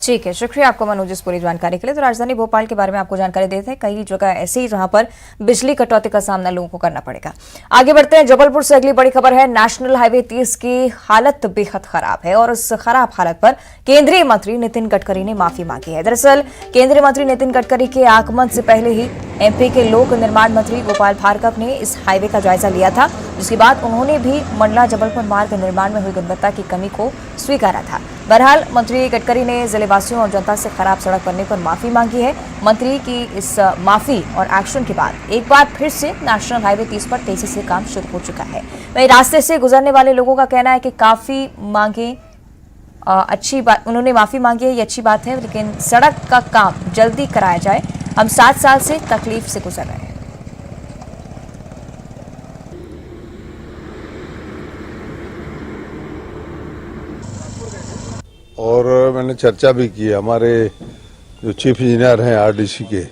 ठीक है, शुक्रिया आपको मनोज इस पूरी जानकारी के लिए। तो राजधानी भोपाल के बारे में आपको जानकारी देते हैं, कई जगह ऐसी ही जहां पर बिजली कटौती का सामना लोगों को करना पड़ेगा। आगे बढ़ते हैं, जबलपुर से अगली बड़ी खबर है। नेशनल हाईवे 30 की हालत बेहद खराब है और उस खराब हालत पर केंद्रीय मंत्री नितिन गडकरी ने माफी मांगी है। दरअसल केंद्रीय मंत्री नितिन गडकरी के आगमन से पहले ही एमपी के लोक निर्माण मंत्री गोपाल भार्गव ने इस हाईवे का जायजा लिया था, जिसके बाद उन्होंने भी मंडला जबलपुर मार्ग निर्माण में हुई गुणवत्ता की कमी को स्वीकारा था। बहरहाल मंत्री गडकरी ने जिलेवासियों और जनता से खराब सड़क बनने पर माफी मांगी है। मंत्री की इस माफी और एक्शन के बाद एक बार फिर से नेशनल हाईवे 30 पर तेजी से काम शुरू हो चुका है। वहीं रास्ते से गुजरने वाले लोगों का कहना है कि काफी मांगे अच्छी बात, उन्होंने माफी मांगी है, ये अच्छी बात है, लेकिन सड़क का काम जल्दी कराया जाए। हम 7 साल से तकलीफ से गुजर रहे हैं। और मैंने चर्चा भी की, हमारे जो चीफ इंजीनियर हैं आरडीसी के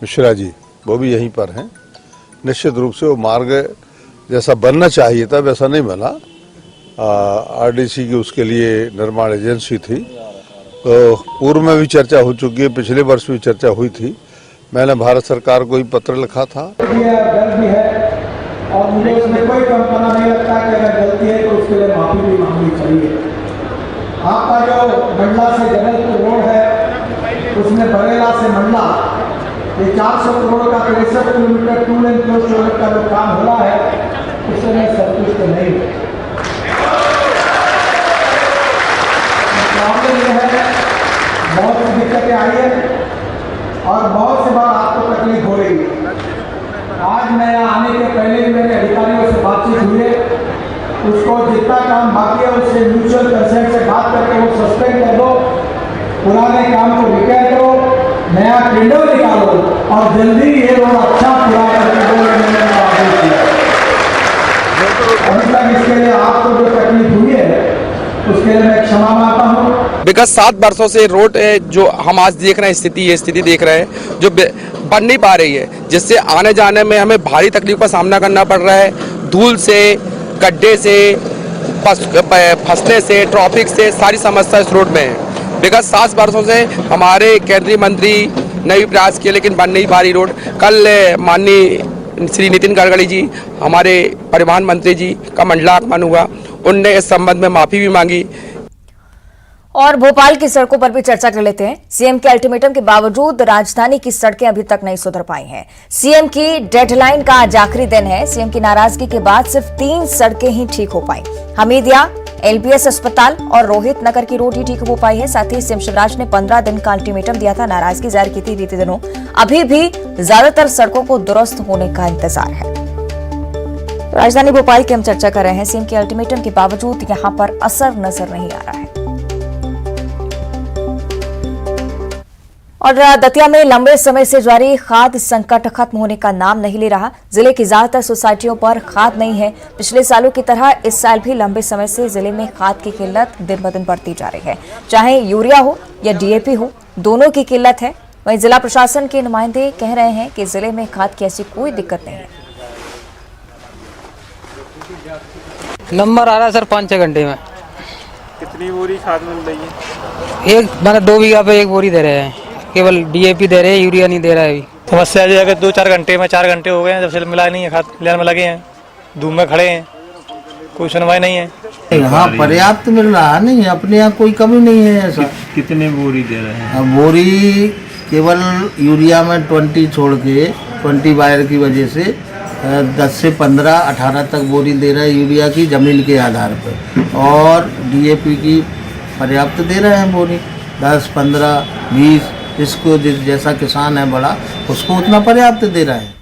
मिश्रा जी, वो भी यहीं पर हैं। निश्चित रूप से वो मार्ग जैसा बनना चाहिए था वैसा नहीं बना। आरडीसी की उसके लिए निर्माण एजेंसी थी, तो पूर्व में भी चर्चा हो चुकी है, पिछले वर्ष भी चर्चा हुई थी। मैंने भारत सरकार को ही पत्र लिखा था। गलती है और मुझे उसमें कोई कल्पना नहीं लगता कि अगर गलती है तो उसके लिए माफी भी मांगनी चाहिए। आपका जो मंडला से जबलपुर रोड है, उसमें बरेला से मंडला ये 400 करोड़ का 63 किलोमीटर 2 लेन क्लोज का जो काम हो रहा है, उससे मैं संतुष्ट नहीं हूँ। प्रॉब्लम यह है, बहुत सी दिक्कतें आई है और बहुत सी बार आपको तकलीफ हो रही है। आज मैं यहाँ आने के पहले भी मेरे अधिकारियों से बातचीत हुई है, उसको जितना काम बाकी है उससे म्यूचुअल कंसेंट से बात करके वो सस्पेंड कर दो, पुराने काम को रिपेयर करो, नया टेंडर निकालो और जल्दी ये रोड अच्छा पूरा करके दो। अभी तक इसके लिए आपको जो तकलीफ हुई है उसके लिए मैं क्षमा मांगता हूँ। विगत 7 वर्षों से रोड जो हम आज देख रहे हैं ये स्थिति देख रहे हैं जो बन नहीं पा रही है, जिससे आने जाने में हमें भारी तकलीफ का सामना करना पड़ रहा है। धूल से, गड्ढे से, फंसने से, ट्रैफिक से सारी समस्या इस रोड में है। विगत 7 वर्षों से हमारे केंद्रीय मंत्री ने भी प्रयास किए लेकिन बन नहीं पा रही रोड। कल माननीय श्री नितिन गडकरी जी, हमारे परिवहन मंत्री जी का मंडला आगमन हुआ, उनने इस संबंध में माफी भी मांगी। और भोपाल की सड़कों पर भी चर्चा कर लेते हैं। सीएम के अल्टीमेटम के बावजूद राजधानी की सड़कें अभी तक नहीं सुधर पाई हैं। सीएम की डेडलाइन का आज आखिरी दिन है। सीएम की नाराजगी के बाद सिर्फ 3 सड़कें ही ठीक हो पाई। हमीदिया, एलबीएस अस्पताल और रोहित नगर की रोड ही ठीक हो पाई है। साथ ही सीएम शिवराज ने 15 दिन का अल्टीमेटम दिया था, नाराजगी जाहिर की थी बीते दिनों। अभी भी ज्यादातर सड़कों को दुरुस्त होने का इंतजार है। राजधानी भोपाल की हम चर्चा कर रहे हैं। सीएम के अल्टीमेटम के बावजूद यहां पर असर नजर नहीं आ रहा है। और दतिया में लंबे समय से जारी खाद संकट खत्म होने का नाम नहीं ले रहा। जिले की ज्यादातर सोसाइटियों पर खाद नहीं है। पिछले सालों की तरह इस साल भी लंबे समय से जिले में खाद की किल्लत दिन ब दिन बढ़ती जा रही है। चाहे यूरिया हो या डीएपी हो, दोनों की किल्लत है। वहीं जिला प्रशासन के नुमाइंदे कह रहे हैं कि जिले में खाद की ऐसी कोई दिक्कत नहीं है। नंबर आ रहा है सर 5-6 घंटे में। कितनी बोरी खाद मिल रही है? एक मतलब 2 बीघा पे 1 बोरी दे रहे हैं, केवल डीएपी दे रहे हैं, यूरिया नहीं दे रहा है अभी। समस्या जो है कि 2-4 घंटे में 4 घंटे हो गए हैं जब से मिला नहीं है, खाद लेने में लगे हैं, धूप में खड़े हैं, कोई सुनवाई नहीं है। यहाँ पर्याप्त मिल रहा नहीं, अपने यहाँ कोई कमी नहीं है ऐसा। कितने बोरी दे रहे हैं? बोरी केवल यूरिया में 20 छोड़ के 20 वायर की वजह से 10 से 15, 18 तक बोरी दे रहा है यूरिया की जमीन के आधार पर, और डीएपी की पर्याप्त दे रहे हैं बोरी 10, 15, 20। जिसको जैसा किसान है बड़ा उसको उतना पर्याप्त दे रहा है।